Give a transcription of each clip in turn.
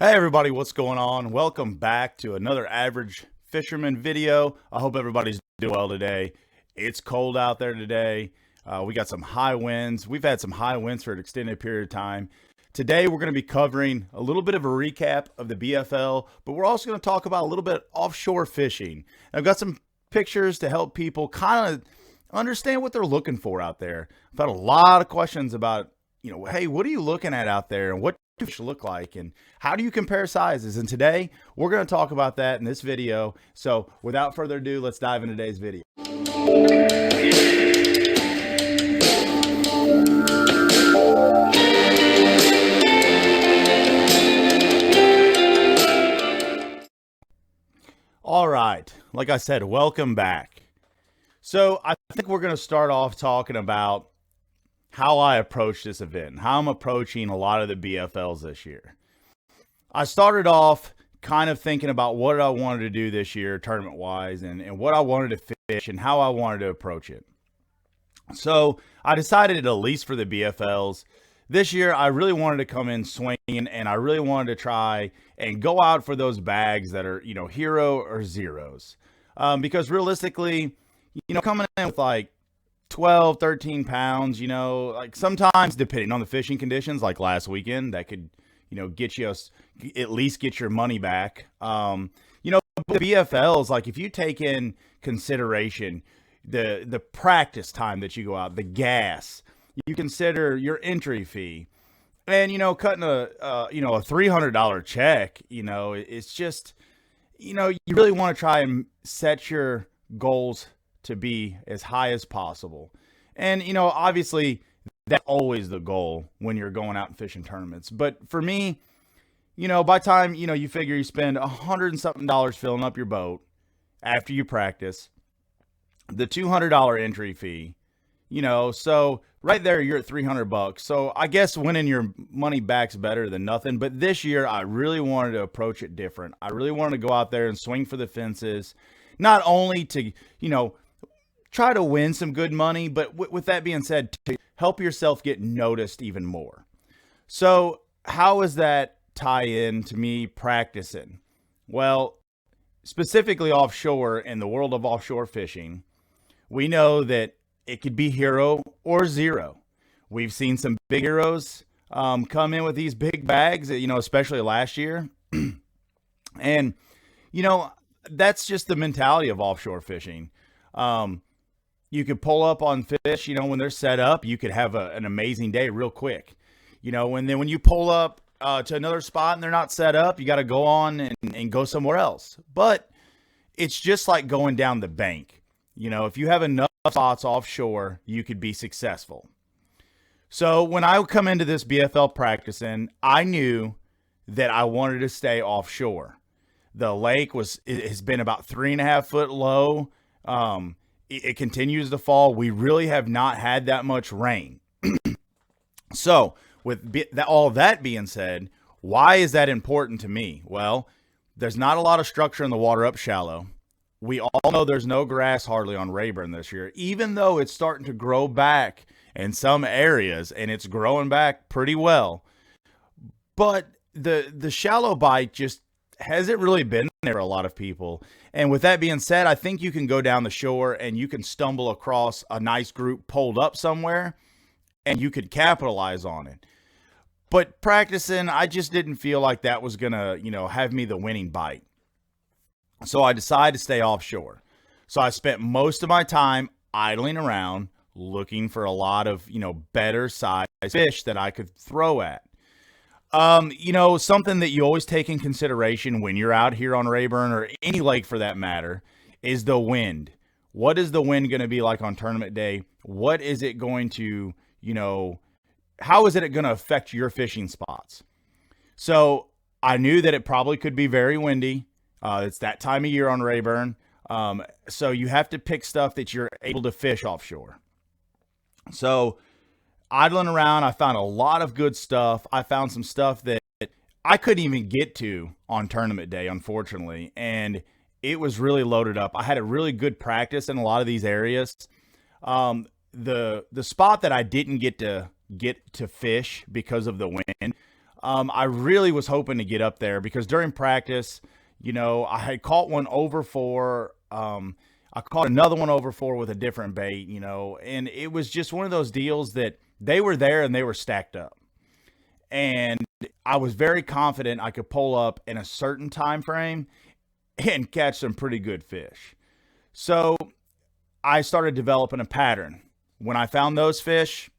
Hey everybody, what's going on? Welcome back to another Average Fisherman video. I hope everybody's doing well today. It's cold out there today. We got some high winds. We've had some high winds for an extended period of time. Today we're going to be covering a little bit of a recap of the BFL, but we're also going to talk about a little bit offshore fishing. I've got some pictures to help people kind of understand what they're looking for out there. I've had a lot of questions about, hey, what are you looking at out there and what fish look like and how do you compare sizes? And today we're going to talk about that in this video. So without further ado, let's dive into today's video. All right, like I said, welcome back. So I think we're going to start off talking about how I approach this event, how I'm approaching a lot of the BFLs this year. I started off kind of thinking about what I wanted to do this year tournament-wise and what I wanted to fish and how I wanted to approach it. So I decided, at least for the BFLs, this year I really wanted to come in swinging, and I really wanted to try and go out for those bags that are, hero or zeros. Because realistically, coming in with like 12, 13 pounds, like sometimes depending on the fishing conditions, like last weekend, that could, get you at least get your money back. The BFLs, like if you take in consideration the practice time that you go out, the gas, you consider your entry fee, and cutting a $300 check, it's just, you really want to try and set your goals to be as high as possible. And, obviously that's always the goal when you're going out and fishing tournaments. But for me, by the time, you figure you spend $100 and something filling up your boat after you practice, the $200 entry fee, so right there, you're at $300. So I guess winning your money back's better than nothing. But this year, I really wanted to approach it different. I really wanted to go out there and swing for the fences, not only to, try to win some good money, but with that being said, to help yourself get noticed even more. So how does that tie in to me practicing? Well, specifically offshore, in the world of offshore fishing, we know that it could be hero or zero. We've seen some big heroes come in with these big bags, especially last year. And, that's just the mentality of offshore fishing. You could pull up on fish, when they're set up, you could have an amazing day real quick. And then when you pull up to another spot and they're not set up, you got to go on and go somewhere else. But it's just like going down the bank. If you have enough spots offshore, you could be successful. So when I come into this BFL practicing, I knew that I wanted to stay offshore. The lake has been about 3.5 foot low. It continues to fall. We really have not had that much rain. So with all that being said, why is that important to me? Well, there's not a lot of structure in the water up shallow. We all know there's no grass hardly on Rayburn this year, even though it's starting to grow back in some areas, and it's growing back pretty well. But the shallow bite just hasn't really been there for a lot of people. And with that being said, I think you can go down the shore and you can stumble across a nice group pulled up somewhere and you could capitalize on it. But practicing, I just didn't feel like that was going to, have me the winning bite. So I decided to stay offshore. So I spent most of my time idling around looking for a lot of, better sized fish that I could throw at. Something that you always take in consideration when you're out here on Rayburn or any lake for that matter is the wind. What is the wind going to be like on tournament day? What is it going to, how is it going to affect your fishing spots? So I knew that it probably could be very windy. It's that time of year on Rayburn. So you have to pick stuff that you're able to fish offshore. So idling around, I found a lot of good stuff. I found some stuff that I couldn't even get to on tournament day, unfortunately, and it was really loaded up. I had a really good practice in a lot of these areas. The spot that I didn't get to fish because of the wind I really was hoping to get up there because during practice, I had caught one over four. I caught another one over four with a different bait, and it was just one of those deals that they were there and they were stacked up. And I was very confident I could pull up in a certain time frame and catch some pretty good fish. So I started developing a pattern. When I found those fish,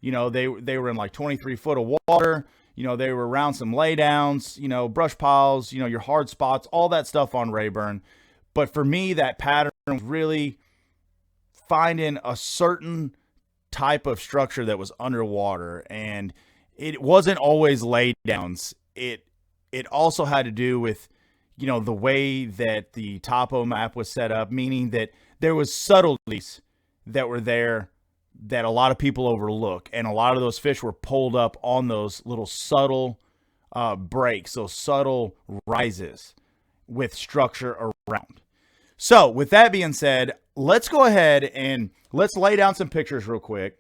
they were in like 23 foot of water. They were around some laydowns, brush piles, your hard spots, all that stuff on Rayburn. But for me, that pattern was really finding a certain type of structure that was underwater. And it wasn't always laydowns. It also had to do with, the way that the topo map was set up, meaning that there was subtleties that were there that a lot of people overlook. And a lot of those fish were pulled up on those little subtle breaks, those subtle rises with structure around. So with that being said, let's go ahead and let's lay down some pictures real quick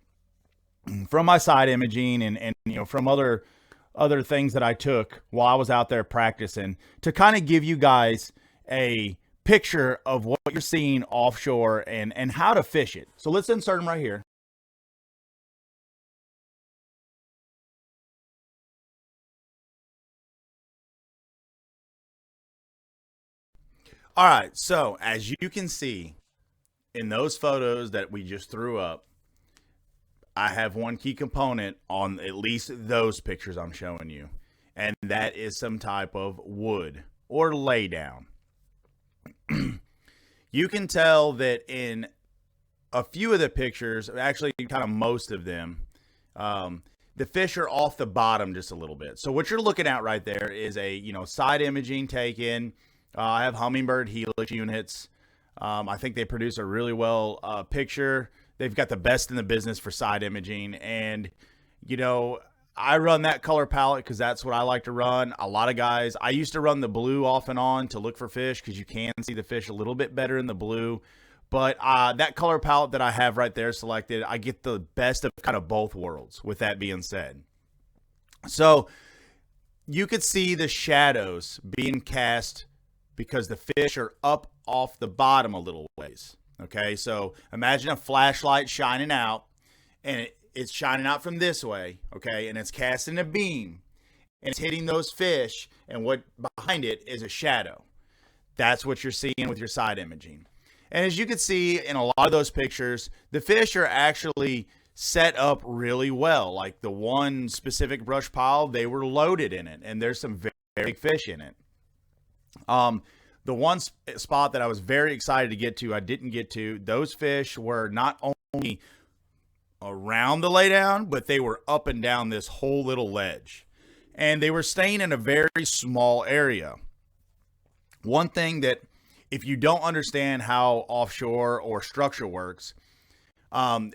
from my side imaging and from other things that I took while I was out there practicing to kind of give you guys a picture of what you're seeing offshore and how to fish it. So let's insert them right here. All right, so as you can see in those photos that we just threw up, I have one key component on at least those pictures I'm showing you, and that is some type of wood or laydown. You can tell that in a few of the pictures, actually kind of most of them, the fish are off the bottom just a little bit. So what you're looking at right there is a side imaging taken. I have Humminbird helix units. I think they produce a really well picture. They've got the best in the business for side imaging. And, I run that color palette because that's what I like to run. A lot of guys, I used to run the blue off and on to look for fish because you can see the fish a little bit better in the blue. But that color palette that I have right there selected, I get the best of kind of both worlds with that being said. So you could see the shadows being cast because the fish are up off the bottom a little ways. Okay, so imagine a flashlight shining out, and it's shining out from this way, okay, and it's casting a beam, and it's hitting those fish, and what behind it is a shadow. That's what you're seeing with your side imaging. And as you can see in a lot of those pictures, the fish are actually set up really well. Like the one specific brush pile, they were loaded in it, and there's some very big fish in it. The one spot that I was very excited to get to, I didn't get to. Those fish were not only around the laydown, but they were up and down this whole little ledge. And they were staying in a very small area. One thing that, if you don't understand how offshore or structure works, a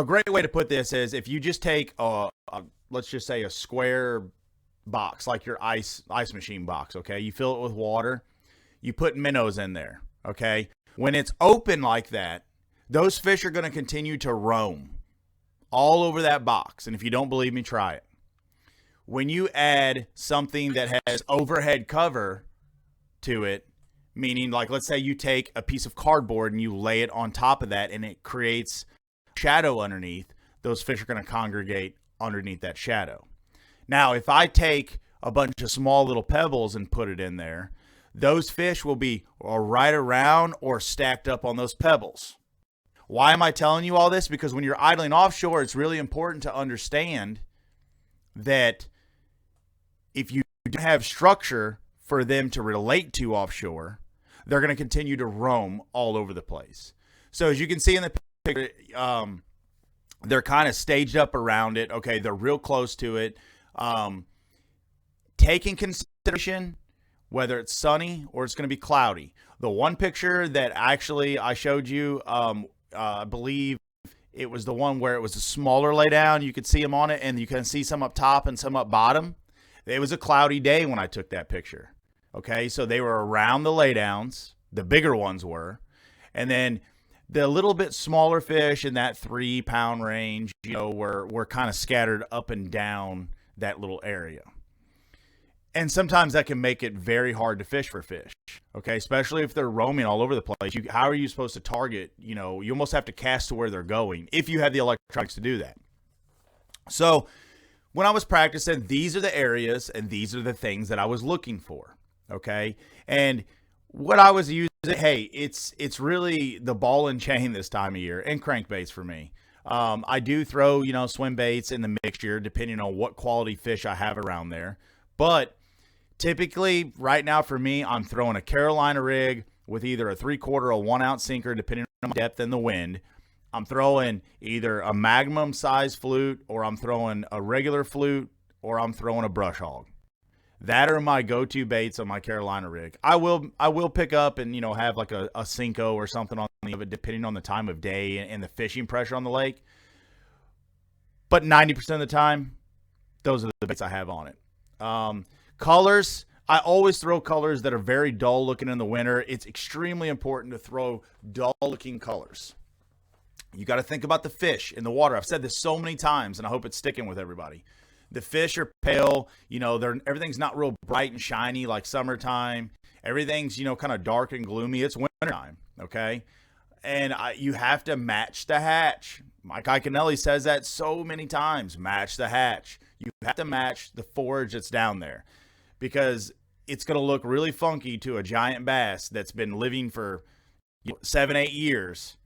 great way to put this is if you just take let's just say a square box, like your ice machine box, okay? You fill it with water, you put minnows in there, okay? When it's open like that, those fish are going to continue to roam all over that box. And if you don't believe me, try it. When you add something that has overhead cover to it, meaning like let's say you take a piece of cardboard and you lay it on top of that and it creates shadow underneath, those fish are going to congregate underneath that shadow. Now, if I take a bunch of small little pebbles and put it in there, those fish will be right around or stacked up on those pebbles. Why am I telling you all this? Because when you're idling offshore, it's really important to understand that if you don't have structure for them to relate to offshore, they're going to continue to roam all over the place. So as you can see in the picture, they're kind of staged up around it. Okay, they're real close to it. Take in consideration whether it's sunny or it's going to be cloudy. The one picture that actually I showed you, I believe it was the one where it was a smaller laydown. You could see them on it, and you can see some up top and some up bottom. It was a cloudy day when I took that picture. Okay, so they were around the laydowns. The bigger ones were. And then the little bit smaller fish in that 3-pound range, were kind of scattered up and down that little area. And sometimes that can make it very hard to fish for fish, okay? Especially if they're roaming all over the place. How are you supposed to target? You almost have to cast to where they're going if you have the electronics to do that. So when I was practicing, these are the areas and these are the things that I was looking for, okay? And what I was using, hey, it's really the ball and chain this time of year and crankbaits for me. I do throw, swim baits in the mixture depending on what quality fish I have around there. But typically, right now for me, I'm throwing a Carolina rig with either a 3/4 or 1 ounce sinker, depending on the depth and the wind. I'm throwing either a Magnum size flute, or I'm throwing a regular flute, or I'm throwing a brush hog. That are my go-to baits on my Carolina rig. I will pick up and have like a Cinco or something on the of it, depending on the time of day and the fishing pressure on the lake. But 90% of the time, those are the baits I have on it. Colors, I always throw colors that are very dull looking in the winter. It's extremely important to throw dull looking colors. You got to think about the fish in the water. I've said this so many times, and I hope it's sticking with everybody. The fish are pale, everything's not real bright and shiny like summertime. Everything's, kind of dark and gloomy. It's wintertime, okay? And you have to match the hatch. Mike Iaconelli says that so many times, match the hatch. You have to match the forage that's down there, because it's going to look really funky to a giant bass that's been living for 7-8 years,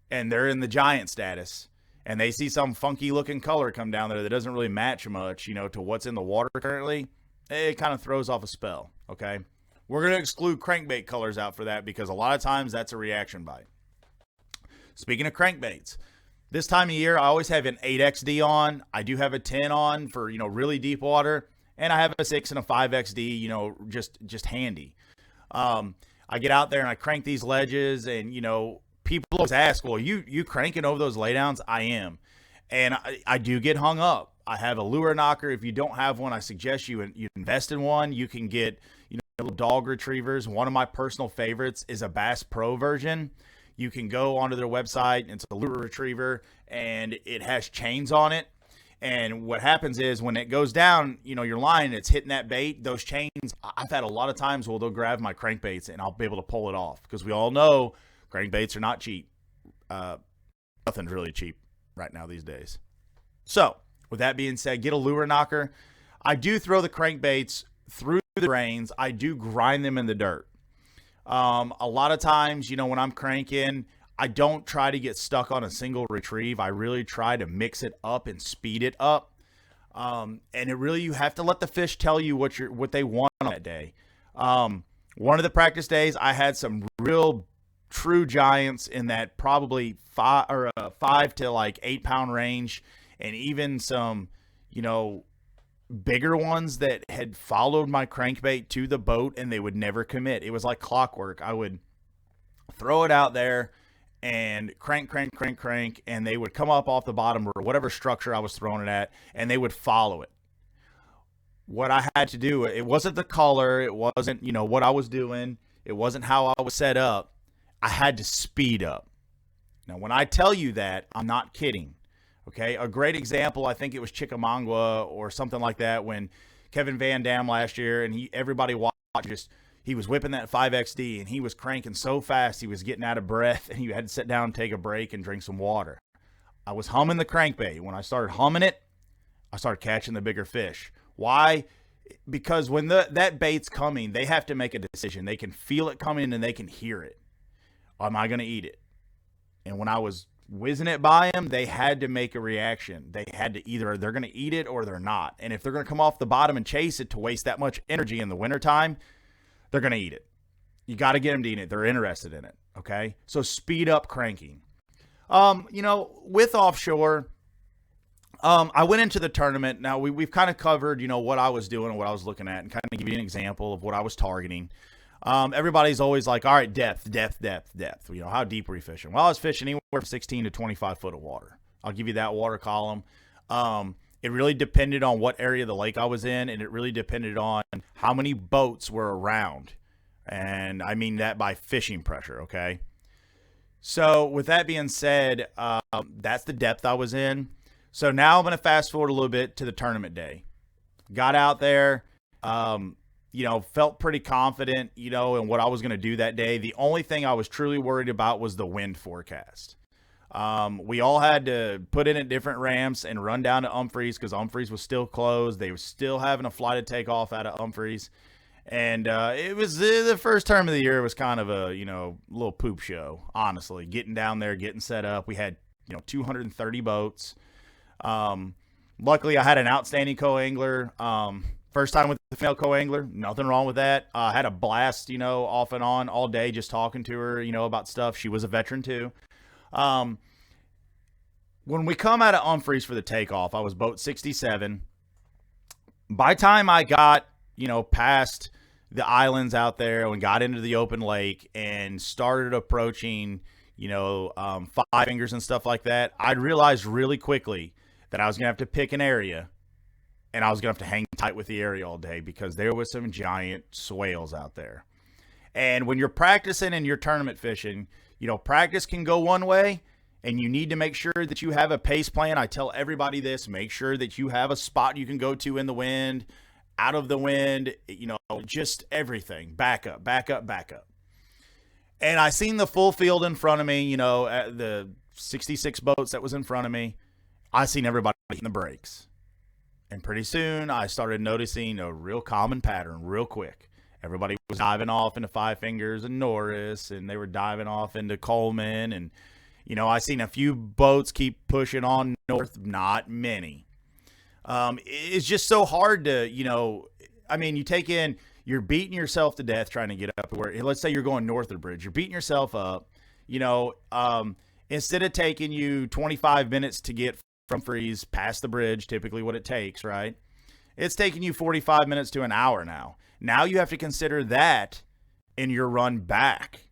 and they're in the giant status, and they see some funky looking color come down there that doesn't really match much, to what's in the water currently. It kind of throws off a spell, okay? We're going to exclude crankbait colors out for that, because a lot of times that's a reaction bite. Speaking of crankbaits, this time of year, I always have an 8XD on. I do have a 10 on for, really deep water. And I have a 6 and a 5XD, just handy. I get out there and I crank these ledges, and, people always ask, well, you cranking over those laydowns? I am. And I do get hung up. I have a lure knocker. If you don't have one, I suggest you invest in one. You can get, little dog retrievers. One of my personal favorites is a Bass Pro version. You can go onto their website. It's a lure retriever, and it has chains on it. And what happens is when it goes down, your line, it's hitting that bait, those chains. I've had a lot of times where they'll grab my crankbaits and I'll be able to pull it off, because we all know crankbaits are not cheap. Nothing's really cheap right now these days. So with that being said, get a lure knocker. I do throw the crankbaits through the grains. I do grind them in the dirt. A lot of times, when I'm cranking, I don't try to get stuck on a single retrieve. I really try to mix it up and speed it up. And you have to let the fish tell you what they want on that day. One of the practice days, I had some real true giants in that probably 5 to like 8 pound range, and even some, bigger ones that had followed my crankbait to the boat, and they would never commit. It was like clockwork. I would throw it out there and crank, and they would come up off the bottom or whatever structure I was throwing it at, and they would follow it. What I had to do, it wasn't the color, it wasn't, what I was doing, it wasn't how I was set up. I had to speed up. Now, when I tell you that, I'm not kidding. Okay, a great example, I think it was Chickamauga or something like that, when Kevin Van Dam last year, and everybody watched, he was whipping that 5XD, and he was cranking so fast he was getting out of breath, and you had to sit down and take a break and drink some water. I was humming the crankbait. When I started humming it, I started catching the bigger fish. Why? Because when that bait's coming, they have to make a decision. They can feel it coming and they can hear it. Am I going to eat it? And when I was whizzing it by them, they had to make a reaction. They had to either they're going to eat it or they're not. And if they're going to come off the bottom and chase it to waste that much energy in the wintertime, they're going to eat it. You got to get them to eat it. They're interested in it. Okay. So speed up cranking. With offshore, I went into the tournament. Now we've kind of covered, what I was doing and what I was looking at, and kind of give you an example of what I was targeting. Everybody's always like, all right, depth. How deep were you fishing? Well, I was fishing anywhere from 16 to 25 foot of water. I'll give you that water column. It really depended on what area of the lake I was in, and it really depended on how many boats were around. And I mean that by fishing pressure, okay? So with that being said, that's the depth I was in. So now I'm going to fast forward a little bit to the tournament day. got out there, felt pretty confident, in what I was going to do that day. The only thing I was truly worried about was the wind forecast. We all had to put in at different ramps and run down to Humphreys because Humphreys was still closed. They were still having a flight of takeoff out of Humphreys. And it was the first term of the year was kind of a, little poop show, honestly. Getting down there, getting set up. We had, 230 boats. Luckily, I had an outstanding co-angler. First time with the female co-angler, nothing wrong with that. I had a blast, off and on all day just talking to her, about stuff. She was a veteran too. When we come out of Humphreys for the takeoff, I was boat 67. By the time I got, past the islands out there and got into the open lake and started approaching, Five Fingers and stuff like that, I realized really quickly that I was going to have to pick an area and I was going to have to hang tight with the area all day because there was some giant swales out there. And when you're practicing and you're tournament fishing, practice can go one way and you need to make sure that you have a pace plan. I tell everybody this, make sure that you have a spot you can go to in the wind, out of the wind, just everything. Back up. And I seen the full field in front of me, at the 66 boats that was in front of me. I seen everybody hitting the brakes. And pretty soon I started noticing a real common pattern real quick. Everybody was diving off into Five Fingers and Norris, and they were diving off into Coleman. And, I seen a few boats keep pushing on north, not many. It's just so hard to, you're beating yourself to death trying to get up where, let's say you're going north of the bridge. You're beating yourself up, instead of taking you 25 minutes to get from Freeze past the bridge, typically what it takes, right? It's taking you 45 minutes to an hour now. Now you have to consider that in your run back.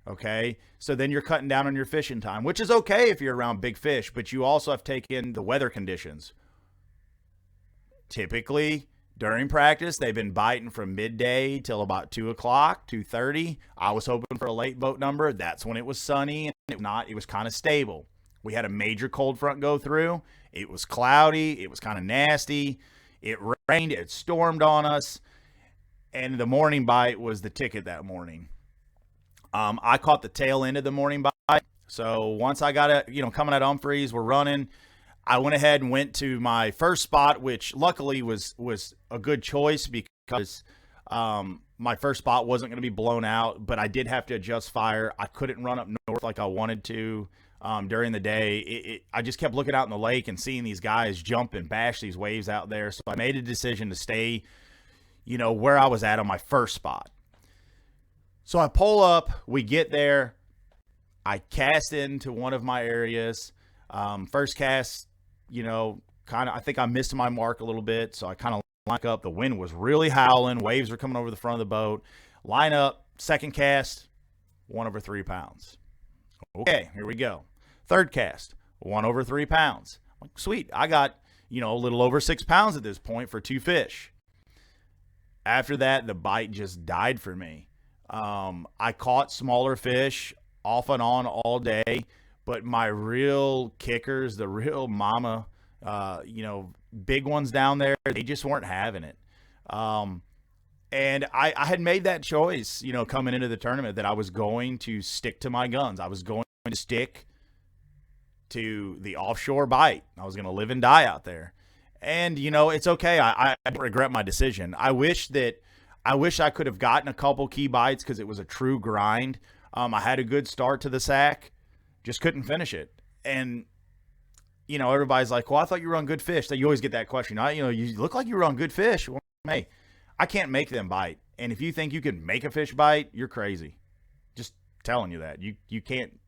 Okay. So then you're cutting down on your fishing time, which is okay if you're around big fish, but you also have to take in the weather conditions. Typically during practice, they've been biting from midday till about 2 o'clock, 2:30. I was hoping for a late boat number. That's when it was sunny and it was kind of stable. We had a major cold front go through. It was cloudy. It was kind of nasty. It rained. It stormed on us. And the morning bite was the ticket that morning. I caught the tail end of the morning bite. So once I got it, coming at Humphreys, we're running. I went ahead and went to my first spot, which luckily was a good choice because my first spot wasn't going to be blown out, but I did have to adjust fire. I couldn't run up north like I wanted to during the day. I just kept looking out in the lake and seeing these guys jump and bash these waves out there. So I made a decision to stay, where I was at on my first spot. So I pull up, we get there, I cast into one of my areas. First cast, I think I missed my mark a little bit. So I kind of line up. The wind was really howling. Waves were coming over the front of the boat. Line up, second cast, 1 over 3 pounds. Okay, here we go. Third cast, 1 over 3 pounds. Sweet. I got, a little over 6 pounds at this point for 2 fish. After that, the bite just died for me. I caught smaller fish off and on all day, but my real kickers, the real mama, big ones down there, they just weren't having it. And I had made that choice, coming into the tournament that I was going to stick to my guns. I was going to stick to the offshore bite. I was going to live and die out there. And, it's okay. I don't regret my decision. I wish I could have gotten a couple key bites because it was a true grind. I had a good start to the sack, just couldn't finish it. And, everybody's like, well, I thought you were on good fish. You always get that question. You look like you were on good fish. Well, hey, I can't make them bite. And if you think you can make a fish bite, you're crazy. Just telling you that. You can't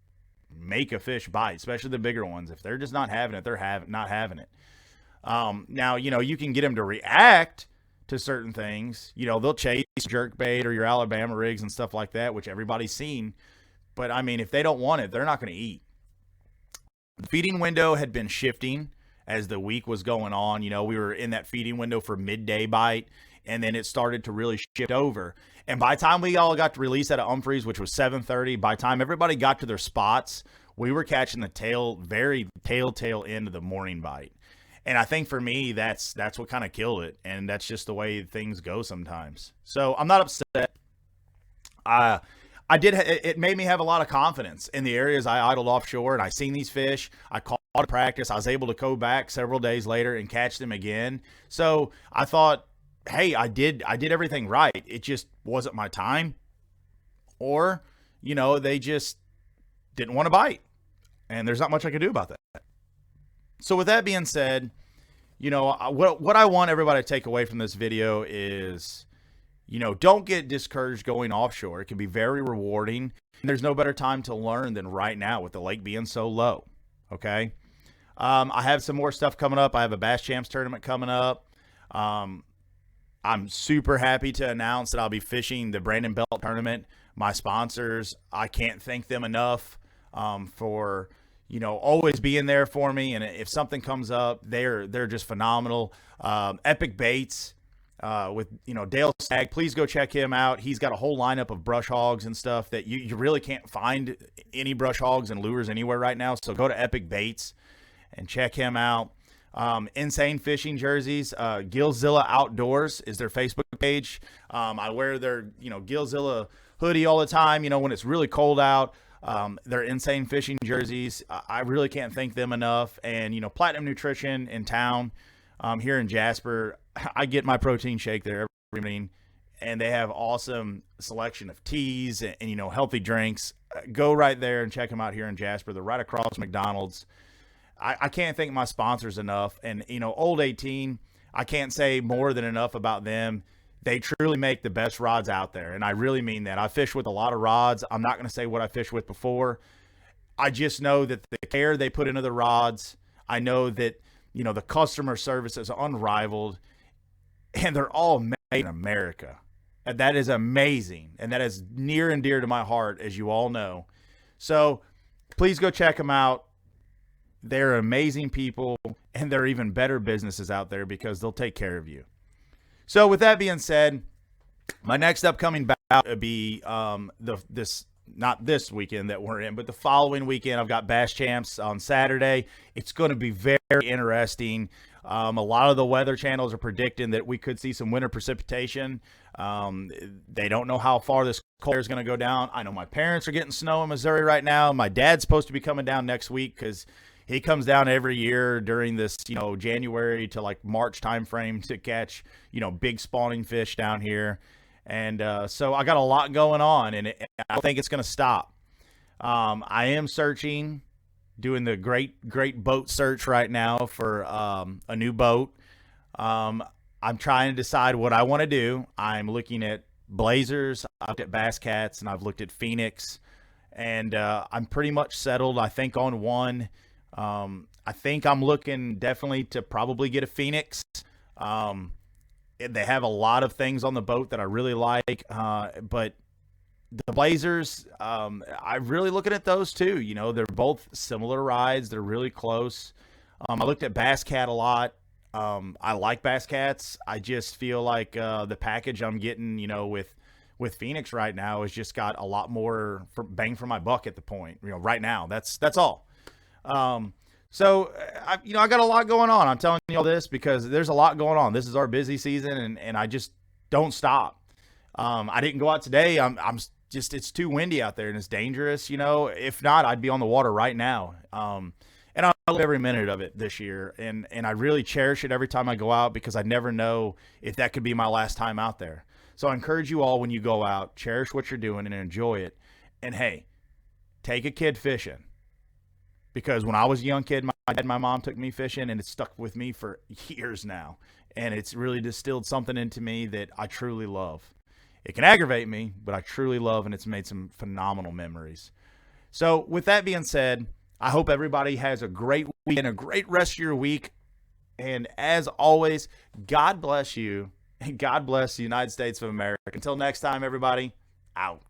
make a fish bite, especially the bigger ones. If they're just not having it, they're not having it. Now, you can get them to react to certain things. They'll chase jerkbait or your Alabama rigs and stuff like that, which everybody's seen. But, if they don't want it, they're not going to eat. The feeding window had been shifting as the week was going on. We were in that feeding window for midday bite, and then it started to really shift over. And by the time we all got to release out of Humphreys, which was 7:30, by the time everybody got to their spots, we were catching the tail end of the morning bite. And I think for me, that's what kind of killed it, and that's just the way things go sometimes. So I'm not upset. I did. It made me have a lot of confidence in the areas I idled offshore, and I seen these fish. I caught a practice. I was able to go back several days later and catch them again. So I thought, hey, I did everything right. It just wasn't my time, or they just didn't want to bite, and there's not much I could do about that. So with that being said, what I want everybody to take away from this video is, don't get discouraged going offshore. It can be very rewarding. And there's no better time to learn than right now with the lake being so low. Okay. I have some more stuff coming up. I have a Bass Champs tournament coming up. I'm super happy to announce that I'll be fishing the Brandon Belt tournament. My sponsors, I can't thank them enough for always being there for me. And if something comes up, they're just phenomenal. Epic Baits with Dale Stagg, please go check him out. He's got a whole lineup of brush hogs and stuff that you really can't find any brush hogs and lures anywhere right now. So go to Epic Baits and check him out. Insane Fishing Jerseys. Gillzilla Outdoors is their Facebook page. I wear their Gillzilla hoodie all the time when it's really cold out. They're Insane Fishing Jerseys. I really can't thank them enough. And Platinum Nutrition in town here in Jasper, I get my protein shake there every morning, and they have awesome selection of teas and healthy drinks. Go right there and check them out here in Jasper. They're right across from McDonald's. I can't thank my sponsors enough. And Old 18, I can't say more than enough about them. They truly make the best rods out there, and I really mean that. I fish with a lot of rods. I'm not going to say what I fished with before. I just know that the care they put into the rods, I know that the customer service is unrivaled, and they're all made in America. And that is amazing, and that is near and dear to my heart, as you all know. So please go check them out. They're amazing people, and they're even better businesses out there because they'll take care of you. So with that being said, my next upcoming bout will be not this weekend that we're in, but the following weekend. I've got Bass Champs on Saturday. It's going to be very interesting. A lot of the weather channels are predicting that we could see some winter precipitation. They don't know how far this cold air is going to go down. I know my parents are getting snow in Missouri right now. My dad's supposed to be coming down next week because he comes down every year during this, January to like March timeframe to catch, big spawning fish down here. And so I got a lot going on, and I don't think it's going to stop. I am searching, doing the great boat search right now for a new boat. I'm trying to decide what I want to do. I'm looking at Blazers, I've looked at Bass Cats, and I've looked at Phoenix. And I'm pretty much settled, I think, on one. I think I'm looking definitely to probably get a Phoenix. They have a lot of things on the boat that I really like, but the Blazers, I'm really looking at those too. They're both similar rides. They're really close. I looked at Bass Cat a lot. I like Bass Cats. I just feel like the package I'm getting, with Phoenix right now has just got a lot more bang for my buck at the point. Right now, that's all. So I got a lot going on. I'm telling you all this because there's a lot going on. This is our busy season, and I just don't stop. I didn't go out today. I'm just, it's too windy out there and it's dangerous. If not, I'd be on the water right now. And I love every minute of it this year. And I really cherish it every time I go out because I never know if that could be my last time out there. So I encourage you all, when you go out, cherish what you're doing and enjoy it. And hey, take a kid fishing. Because when I was a young kid, my dad and my mom took me fishing, and it's stuck with me for years now. And it's really distilled something into me that I truly love. It can aggravate me, but I truly love, and it's made some phenomenal memories. So with that being said, I hope everybody has a great week and a great rest of your week. And as always, God bless you, and God bless the United States of America. Until next time, everybody, out.